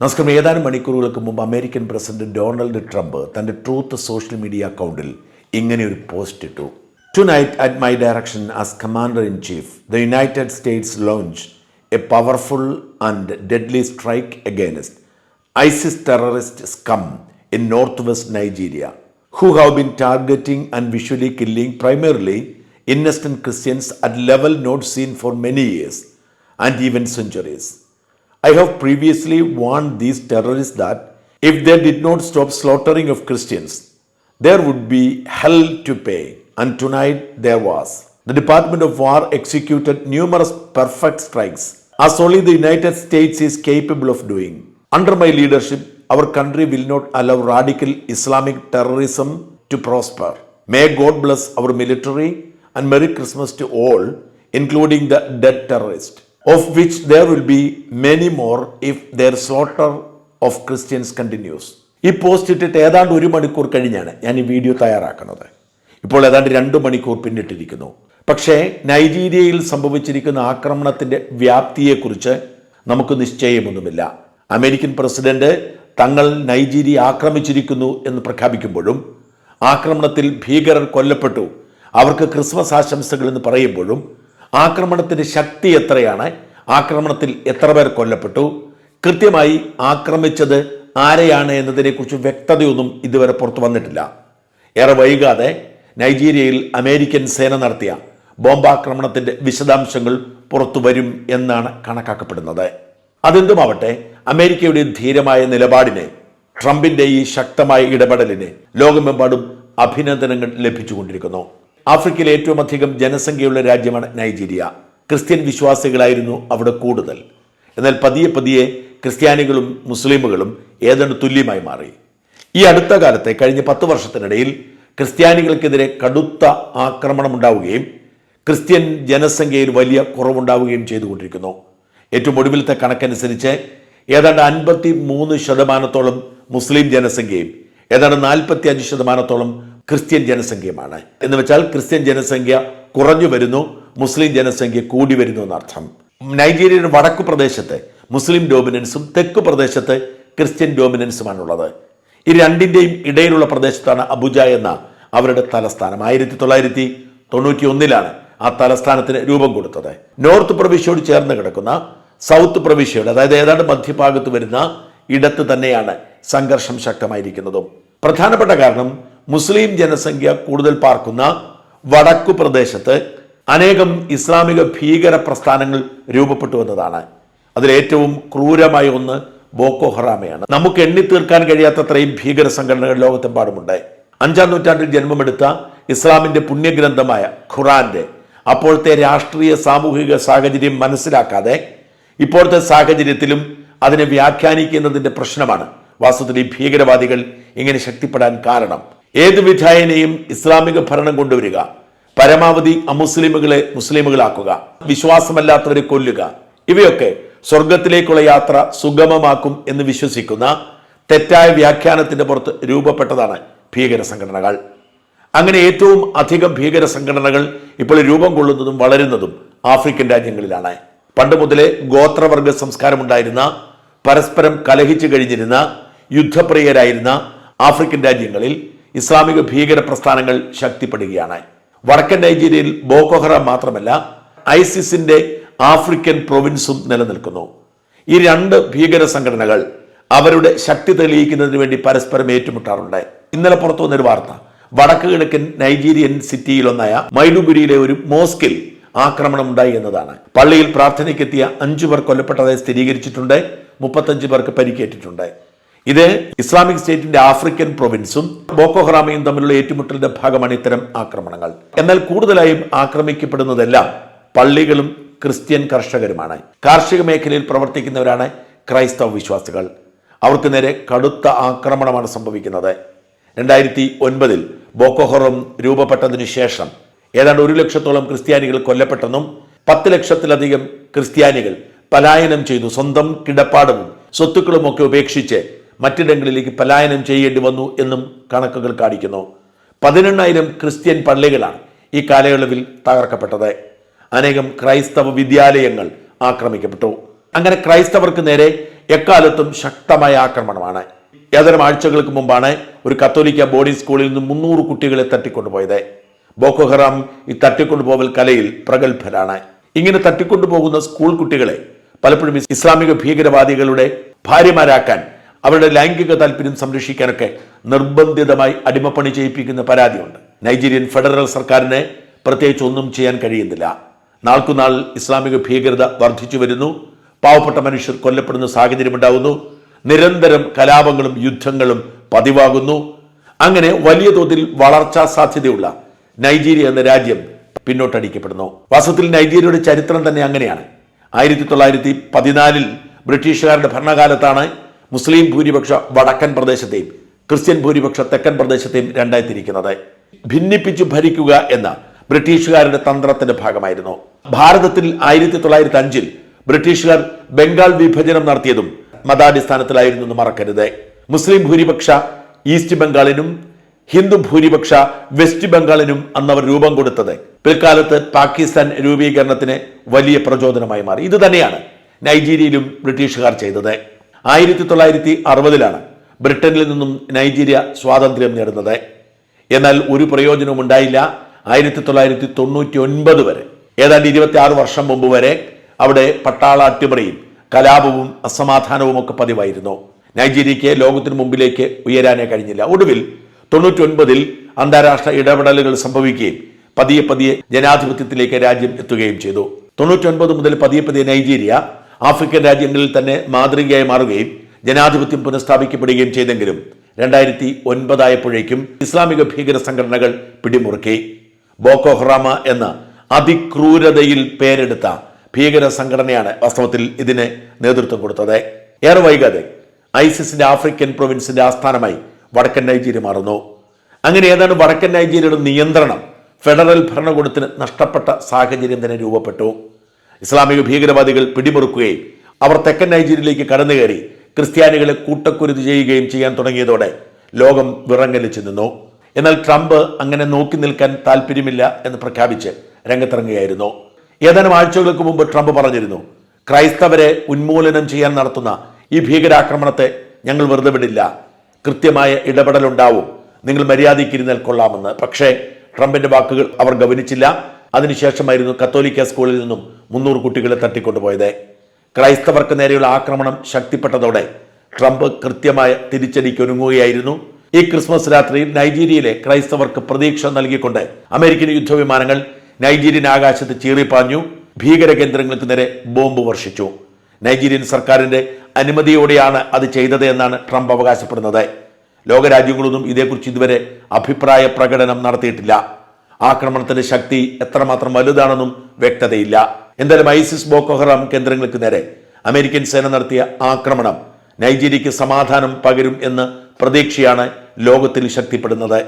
നമസ്കാരം. ഏതാനും മണിക്കൂറുകൾക്ക് മുമ്പ് അമേരിക്കൻ പ്രസിഡന്റ് ഡൊണാൾഡ് ട്രംപ് തൻ്റെ ട്രൂത്ത് സോഷ്യൽ മീഡിയ അക്കൗണ്ടിൽ ഇങ്ങനെ ഒരു പോസ്റ്റ് ഇട്ടു. Tonight at my direction as commander in chief the United States launch A powerful and deadly strike against ISIS terrorist scum in northwest Nigeria, who have been targeting and visually killing primarily innocent Christians at level not seen for many years and even centuries. I have previously warned these terrorists that if they did not stop slaughtering of Christians, there would be hell to pay, and tonight there was. The Department of War executed numerous perfect strikes, as only the United States is capable of doing. Under my leadership, our country will not allow radical Islamic terrorism to prosper. May God bless our military, and Merry Christmas to all, including the dead terrorists, of which there will be many more if their slaughter of Christians continues. ഈ post ഇട്ടിട്ട് ഏതാണ്ട് 1 മണിക്കൂർ കഴിഞ്ഞാണ് ഞാൻ ഈ video തയ്യാറാക്കുന്നത്. ഇപ്പോൾ ഏതാണ്ട് 2 മണിക്കൂർ പിന്നിട്ടിരിക്കുന്നു. പക്ഷേ നൈജീരിയയിൽ സംഭവിച്ചിരിക്കുന്ന ആക്രമണത്തിൻ്റെ വ്യാപ്തിയെക്കുറിച്ച് നമുക്ക് നിശ്ചയമൊന്നുമില്ല. അമേരിക്കൻ പ്രസിഡന്റ് തങ്ങൾ നൈജീരിയ ആക്രമിച്ചിരിക്കുന്നു എന്ന് പ്രഖ്യാപിക്കുമ്പോഴും ആക്രമണത്തിൽ ഭീകരർ കൊല്ലപ്പെട്ടു, അവർക്ക് ക്രിസ്മസ് ആശംസകൾ എന്ന് പറയുമ്പോഴും ആക്രമണത്തിൻ്റെ ശക്തി എത്രയാണ്, ആക്രമണത്തിൽ എത്ര പേർ കൊല്ലപ്പെട്ടു, കൃത്യമായി ആക്രമിച്ചത് ആരെയാണ് എന്നതിനെക്കുറിച്ച് വ്യക്തതയൊന്നും ഇതുവരെ പുറത്തു വന്നിട്ടില്ല. ഏറെ വൈകാതെ നൈജീരിയയിൽ അമേരിക്കൻ സേന നടത്തിയ ബോംബാക്രമണത്തിൻ്റെ വിശദാംശങ്ങൾ പുറത്തു വരും എന്നാണ് കണക്കാക്കപ്പെടുന്നത്. അതെന്തുമാവട്ടെ, അമേരിക്കയുടെ ധീരമായ നിലപാടിന്, ട്രംപിന്റെ ഈ ശക്തമായ ഇടപെടലിന് ലോകമെമ്പാടും അഭിനന്ദനങ്ങൾ ലഭിച്ചുകൊണ്ടിരിക്കുന്നു. ആഫ്രിക്കയിലെ ഏറ്റവും അധികം ജനസംഖ്യയുള്ള രാജ്യമാണ് നൈജീരിയ. ക്രിസ്ത്യൻ വിശ്വാസികളായിരുന്നു അവിടെ കൂടുതൽ. എന്നാൽ പതിയെ പതിയെ ക്രിസ്ത്യാനികളും മുസ്ലിമുകളും ഏതാണ്ട് തുല്യമായി മാറി. ഈ അടുത്ത കാലത്തെ കഴിഞ്ഞ 10 വർഷത്തിനിടയിൽ ക്രിസ്ത്യാനികൾക്കെതിരെ കടുത്ത ആക്രമണം ഉണ്ടാവുകയും ക്രിസ്ത്യൻ ജനസംഖ്യയിൽ വലിയ കുറവുണ്ടാവുകയും ചെയ്തുകൊണ്ടിരിക്കുന്നു. ഏറ്റവും ഒടുവിലത്തെ കണക്കനുസരിച്ച് ഏതാണ്ട് 53% മുസ്ലിം ജനസംഖ്യയും ഏതാണ്ട് 45% ക്രിസ്ത്യൻ ജനസംഖ്യയുമാണ്. എന്ന് വെച്ചാൽ ക്രിസ്ത്യൻ ജനസംഖ്യ കുറഞ്ഞു വരുന്നു, മുസ്ലിം ജനസംഖ്യ കൂടി വരുന്നു എന്നർത്ഥം. നൈജീരിയയുടെ വടക്കു പ്രദേശത്ത് മുസ്ലിം ഡോമിനൻസും തെക്കു പ്രദേശത്ത് ക്രിസ്ത്യൻ ഡോമിനൻസുമാണുള്ളത്. ഈ രണ്ടിൻ്റെയും ഇടയിലുള്ള പ്രദേശത്താണ് അബുജ എന്ന അവരുടെ തലസ്ഥാനം. 1991 ആ തലസ്ഥാനത്തിന് രൂപം കൊടുത്തത്. നോർത്ത് പ്രവിശ്യയോട് ചേർന്ന് കിടക്കുന്ന സൗത്ത് പ്രവിശ്യയുടെ, അതായത് ഏതാണ്ട് മധ്യഭാഗത്ത് വരുന്ന ഇടത്ത് തന്നെയാണ് സംഘർഷം ശക്തമായിരിക്കുന്നതും. പ്രധാനപ്പെട്ട കാരണം മുസ്ലിം ജനസംഖ്യ കൂടുതൽ പാർക്കുന്ന വടക്കു പ്രദേശത്ത് അനേകം ഇസ്ലാമിക ഭീകര പ്രസ്ഥാനങ്ങൾ രൂപപ്പെട്ടു എന്നതാണ്. അതിലേറ്റവും ക്രൂരമായ ഒന്ന് ബോക്കോ ഹറാമയാണ്. നമുക്ക് എണ്ണിത്തീർക്കാൻ കഴിയാത്തത്രയും ഭീകര സംഘടനകൾ ലോകത്തെമ്പാടുമുണ്ട്. 5-ാം നൂറ്റാണ്ടിൽ ജന്മമെടുത്ത ഇസ്ലാമിന്റെ പുണ്യഗ്രന്ഥമായ ഖുറാന്റെ അപ്പോഴത്തെ രാഷ്ട്രീയ സാമൂഹിക സാഹചര്യം മനസ്സിലാക്കാതെ ഇപ്പോഴത്തെ സാഹചര്യത്തിലും അതിനെ വ്യാഖ്യാനിക്കുന്നതിൻ്റെ പ്രശ്നമാണ് വാസ്തവത്തിൽ ഈ ഭീകരവാദികൾ ഇങ്ങനെ ശക്തിപ്പെടാൻ കാരണം. ഏത് വിധായനെയും ഇസ്ലാമിക ഭരണം കൊണ്ടുവരിക, പരമാവധി അമുസ്ലിമുകളെ മുസ്ലിമുകളാക്കുക, വിശ്വാസമല്ലാത്തവരെ കൊല്ലുക, ഇവയൊക്കെ സ്വർഗത്തിലേക്കുള്ള യാത്ര സുഗമമാക്കും എന്ന് വിശ്വസിക്കുന്ന തെറ്റായ വ്യാഖ്യാനത്തിന്റെ പുറത്ത് രൂപപ്പെട്ടതാണ് ഭീകര സംഘടനകൾ. അങ്ങനെ ഏറ്റവും അധികം ഭീകര സംഘടനകൾ ഇപ്പോൾ രൂപം കൊള്ളുന്നതും വളരുന്നതും ആഫ്രിക്കൻ രാജ്യങ്ങളിലാണ്. പണ്ട് മുതലേ ഗോത്രവർഗ സംസ്കാരമുണ്ടായിരുന്ന, പരസ്പരം കലഹിച്ചു കഴിഞ്ഞിരുന്ന, യുദ്ധപ്രിയരായിരുന്ന ആഫ്രിക്കൻ രാജ്യങ്ങളിൽ ഇസ്ലാമിക ഭീകര പ്രസ്ഥാനങ്ങൾ ശക്തിപ്പെടുകയാണ്. വടക്കൻ നൈജീരിയയിൽ ബോക്കോ ഹറാം മാത്രമല്ല, ഐസിസിന്റെ ആഫ്രിക്കൻ പ്രൊവിൻസും നിലനിൽക്കുന്നു. ഈ 2 ഭീകര സംഘടനകൾ അവരുടെ ശക്തി തെളിയിക്കുന്നതിന് വേണ്ടി പരസ്പരം ഏറ്റുമുട്ടാറുണ്ട്. ഇന്നലെ പുറത്തു വന്നൊരു വാർത്ത, വടക്ക് കിഴക്കൻ നൈജീരിയൻ സിറ്റിയിലൊന്നായ മൈഡുഗുരിയിലെ ഒരു മോസ്കിൽ ആക്രമണം ഉണ്ടായി എന്നതാണ്. പള്ളിയിൽ പ്രാർത്ഥനയ്ക്കെത്തിയ 5 പേർ കൊല്ലപ്പെട്ടതായി സ്ഥിരീകരിച്ചിട്ടുണ്ട്. 35 പേർക്ക് പരിക്കേറ്റിട്ടുണ്ട്. ഇത് ഇസ്ലാമിക് സ്റ്റേറ്റിന്റെ ആഫ്രിക്കൻ പ്രൊവിൻസും ബോക്കോ ഹറാമയും തമ്മിലുള്ള ഏറ്റുമുട്ടലിന്റെ ഭാഗമാണ് ഇത്തരം ആക്രമണങ്ങൾ. എന്നാൽ കൂടുതലായും ആക്രമിക്കപ്പെടുന്നതെല്ലാം പള്ളികളും ക്രിസ്ത്യൻ കർഷകരുമാണ്. കാർഷിക മേഖലയിൽ പ്രവർത്തിക്കുന്നവരാണ് ക്രൈസ്തവ വിശ്വാസികൾ. അവർക്ക് നേരെ കടുത്ത ആക്രമണമാണ് സംഭവിക്കുന്നത്. 2009 ബോക്കോ ഹറാം രൂപപ്പെട്ടതിനു ശേഷം ഏതാണ്ട് 1 ലക്ഷത്തോളം ക്രിസ്ത്യാനികൾ കൊല്ലപ്പെട്ടെന്നും 10 ലക്ഷത്തിലധികം ക്രിസ്ത്യാനികൾ പലായനം ചെയ്തു. സ്വന്തം കിടപ്പാടും സ്വത്തുക്കളും ഒക്കെ ഉപേക്ഷിച്ച് മറ്റിടങ്ങളിലേക്ക് പലായനം ചെയ്യേണ്ടി വന്നു എന്നും കണക്കുകൾ കാണിക്കുന്നു. 18,000 ക്രിസ്ത്യൻ പള്ളികളാണ് ഈ കാലയളവിൽ തകർക്കപ്പെട്ടത്. അനേകം ക്രൈസ്തവ വിദ്യാലയങ്ങൾ ആക്രമിക്കപ്പെട്ടു. അങ്ങനെ ക്രൈസ്തവർക്ക് നേരെ എക്കാലത്തും ശക്തമായ ആക്രമണമാണ്. ഏതാനും ആഴ്ചകൾക്ക് മുമ്പാണ് ഒരു കത്തോലിക്ക ബോർഡിംഗ് സ്കൂളിൽ നിന്ന് 300 കുട്ടികളെ തട്ടിക്കൊണ്ടുപോയത്. ബോക്കോ ഹറാം ഈ തട്ടിക്കൊണ്ടുപോകൽ കലയിൽ പ്രഗത്ഭരാണ്. ഇങ്ങനെ തട്ടിക്കൊണ്ടുപോകുന്ന സ്കൂൾ കുട്ടികളെ പലപ്പോഴും ഇസ്ലാമിക ഭീകരവാദികളുടെ ഭാര്യമാരാക്കാൻ, അവരുടെ ലൈംഗിക താല്പര്യം സംരക്ഷിക്കാനൊക്കെ നിർബന്ധിതമായി അടിമപ്പണി ചെയ്യിപ്പിക്കുന്ന പരാതിയുണ്ട്. നൈജീരിയൻ ഫെഡറൽ സർക്കാരിന് പ്രത്യേകിച്ച് ഒന്നും ചെയ്യാൻ കഴിയുന്നില്ല. നാൾക്കുനാൾ ഇസ്ലാമിക ഭീകരത വർദ്ധിച്ചു വരുന്നു. പാവപ്പെട്ട മനുഷ്യർ കൊല്ലപ്പെടുന്ന സാഹചര്യം ഉണ്ടാകുന്നു. നിരന്തരം കലാപങ്ങളും യുദ്ധങ്ങളും പതിവാകുന്നു. അങ്ങനെ വലിയ തോതിൽ വളർച്ചാ സാധ്യതയുള്ള നൈജീരിയ എന്ന രാജ്യം പിന്നോട്ടടിക്കപ്പെടുന്നു. വാസ്തവത്തിൽ നൈജീരിയയുടെ ചരിത്രം തന്നെ അങ്ങനെയാണ്. 1914 ബ്രിട്ടീഷുകാരുടെ ഭരണകാലത്താണ് മുസ്ലിം ഭൂരിപക്ഷ വടക്കൻ പ്രദേശത്തെയും ക്രിസ്ത്യൻ ഭൂരിപക്ഷ തെക്കൻ പ്രദേശത്തെയും രണ്ടായി തിരിക്കുന്നത്. ഭിന്നിപ്പിച്ചു ഭരിക്കുക എന്ന ബ്രിട്ടീഷുകാരുടെ തന്ത്രത്തിന്റെ ഭാഗമായിരുന്നു. ഭാരതത്തിൽ 1905 ബ്രിട്ടീഷുകാർ ബംഗാൾ വിഭജനം നടത്തിയതും മതാടിസ്ഥാനത്തിലായിരുന്നു എന്ന് മറക്കരുത്. മുസ്ലിം ഭൂരിപക്ഷ ഈസ്റ്റ് ബംഗാളിനും ഹിന്ദു ഭൂരിപക്ഷ വെസ്റ്റ് ബംഗാളിനും അന്നവർ രൂപം കൊടുത്തത് പിൽക്കാലത്ത് പാകിസ്ഥാൻ രൂപീകരണത്തിന് വലിയ പ്രചോദനമായി മാറി. ഇത് തന്നെയാണ് നൈജീരിയയിലും ബ്രിട്ടീഷുകാർ ചെയ്തത്. 1960 ബ്രിട്ടനിൽ നിന്നും നൈജീരിയ സ്വാതന്ത്ര്യം നേടുന്നത്. എന്നാൽ ഒരു പ്രയോജനവും ഉണ്ടായില്ല. 1999 വരെ, ഏതാണ്ട് 26 വർഷം മുമ്പ് വരെ അവിടെ പട്ടാള അട്ടിമറിയും കലാപവും അസമാധാനവും ഒക്കെ പതിവായിരുന്നു. നൈജീരിയയ്ക്ക് ലോകത്തിന് മുമ്പിലേക്ക് ഉയരാനേ കഴിഞ്ഞില്ല. ഒടുവിൽ 99 അന്താരാഷ്ട്ര ഇടപെടലുകൾ സംഭവിക്കുകയും പതിയെ ജനാധിപത്യത്തിലേക്ക് രാജ്യം എത്തുകയും ചെയ്തു. 99 മുതൽ പതിയെ നൈജീരിയ ആഫ്രിക്കൻ രാജ്യങ്ങളിൽ തന്നെ മാതൃകയായി മാറുകയും ജനാധിപത്യം പുനഃസ്ഥാപിക്കപ്പെടുകയും ചെയ്തെങ്കിലും 2009 ആയപ്പോഴേക്കും ഇസ്ലാമിക ഭീകര സംഘടനകൾ പിടിമുറുക്കി. ബോക്കോ ഹറാമ എന്ന അതിക്രൂരതയിൽ പേരെടുത്ത ഭീകര സംഘടനയാണ് വാസ്തവത്തിൽ ഇതിന് നേതൃത്വം കൊടുത്തത്. ഏറെ വൈകാതെ ഐസിസിന്റെ ആഫ്രിക്കൻ പ്രൊവിൻസിന്റെ ആസ്ഥാനമായി വടക്കൻ നൈജീരിയ മാറുന്നു. അങ്ങനെ ഏതാണ്ട് വടക്കൻ നൈജീരിയയുടെ നിയന്ത്രണം ഫെഡറൽ ഭരണകൂടത്തിന് നഷ്ടപ്പെട്ട സാഹചര്യം തന്നെ രൂപപ്പെട്ടു. ഇസ്ലാമിക ഭീകരവാദികൾ പിടിമുറുക്കുകയും അവർ തെക്കൻ നൈജീരിയയിലേക്ക് കടന്നുകയറി ക്രിസ്ത്യാനികളെ കൂട്ടക്കുരുതി ചെയ്യുകയും ചെയ്യാൻ തുടങ്ങിയതോടെ ലോകം വിറങ്ങലിച്ചു നിന്നു. എന്നാൽ ട്രംപ് അങ്ങനെ നോക്കി നിൽക്കാൻ താല്പര്യമില്ല എന്ന് പ്രഖ്യാപിച്ച് രംഗത്തിറങ്ങുകയായിരുന്നു. ഏതാനും ആഴ്ചകൾക്ക് മുമ്പ് ട്രംപ് പറഞ്ഞിരുന്നു, ക്രൈസ്തവരെ ഉന്മൂലനം ചെയ്യാൻ നടത്തുന്ന ഈ ഭീകരാക്രമണത്തെ ഞങ്ങൾ വെറുതെ വിടില്ല, കൃത്യമായ ഇടപെടലുണ്ടാവും, നിങ്ങൾ മര്യാദയ്ക്കിരുന്നാൽ കൊള്ളാമെന്ന്. പക്ഷേ ട്രംപിന്റെ വാക്കുകൾ അവർ ഗവനിച്ചില്ല. അതിനുശേഷമായിരുന്നു കത്തോലിക്ക സ്കൂളിൽ നിന്നും 300 കുട്ടികളെ തട്ടിക്കൊണ്ടുപോയത്. ക്രൈസ്തവർക്ക് നേരെയുള്ള ആക്രമണം ശക്തിപ്പെട്ടതോടെ ട്രംപ് കൃത്യമായ തിരിച്ചടിക്ക് ഒരുങ്ങുകയായിരുന്നു. ഈ ക്രിസ്മസ് രാത്രിയിൽ നൈജീരിയയിലെ ക്രൈസ്തവർക്ക് പ്രതീക്ഷ നൽകിക്കൊണ്ട് അമേരിക്കൻ യുദ്ധവിമാനങ്ങൾ നൈജീരിയൻ ആകാശത്ത് ചീറിപ്പാഞ്ഞു, ഭീകര കേന്ദ്രങ്ങൾക്ക് നേരെ ബോംബ് വർഷിച്ചു. നൈജീരിയൻ സർക്കാരിന്റെ അനുമതിയോടെയാണ് അത് ചെയ്തത് എന്നാണ് ട്രംപ് അവകാശപ്പെടുന്നത്. ലോകരാജ്യങ്ങളൊന്നും ഇതേക്കുറിച്ച് ഇതുവരെ അഭിപ്രായ പ്രകടനം നടത്തിയിട്ടില്ല. ആക്രമണത്തിന്റെ ശക്തി എത്രമാത്രം വലുതാണെന്നും വ്യക്തതയില്ല. എന്തായാലും ഐസിസ് ബോക്കോ ഹറാം കേന്ദ്രങ്ങൾക്ക് നേരെ അമേരിക്കൻ സേന നടത്തിയ ആക്രമണം നൈജീരിയയ്ക്ക് സമാധാനം പകരും എന്ന പ്രതീക്ഷയാണ് ലോകത്തിൽ ശക്തിപ്പെടുന്നത്.